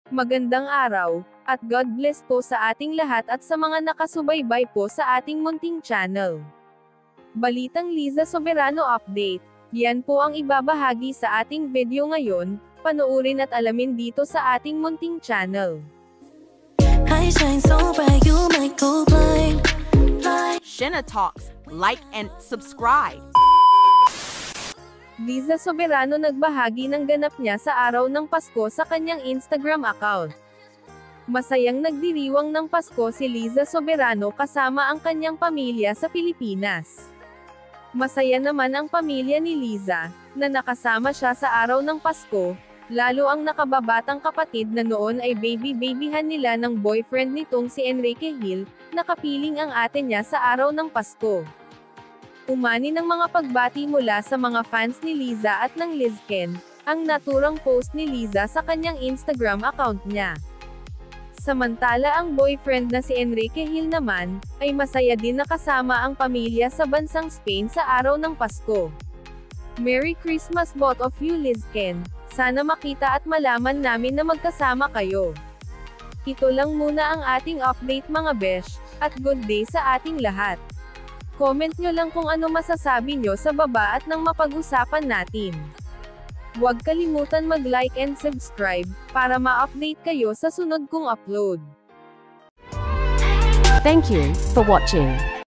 Magandang araw, at God bless po sa ating lahat at sa mga nakasubaybay po sa ating munting channel. Balitang Liza Soberano Update. Yan po ang ibabahagi sa ating video ngayon, panoorin at alamin dito sa ating munting channel. I shine so bright you might go blind. Shenna Talks, like and subscribe. Liza Soberano nagbahagi ng ganap niya sa araw ng Pasko sa kanyang Instagram account. Masayang nagdiriwang ng Pasko si Liza Soberano kasama ang kanyang pamilya sa Pilipinas. Masaya naman ang pamilya ni Liza, na nakasama siya sa araw ng Pasko, lalo ang nakababatang kapatid na noon ay baby-babyhan nila ng boyfriend nitong si Enrique Hill, nakapiling ang ate niya sa araw ng Pasko. Umani ng mga pagbati mula sa mga fans ni Liza at ng Lizken, ang naturang post ni Liza sa kanyang Instagram account niya. Samantala ang boyfriend na si Enrique Hill naman, ay masaya din na kasama ang pamilya sa bansang Spain sa araw ng Pasko. Merry Christmas both of you Lizken, sana makita at malaman namin na magkasama kayo. Ito lang muna ang ating update mga besh, at good day sa ating lahat. Comment nyo lang kung ano masasabi nyo sa baba at nang mapag-usapan natin. Huwag kalimutan mag-like and subscribe, para ma-update kayo sa sunod kong upload. Thank you for watching.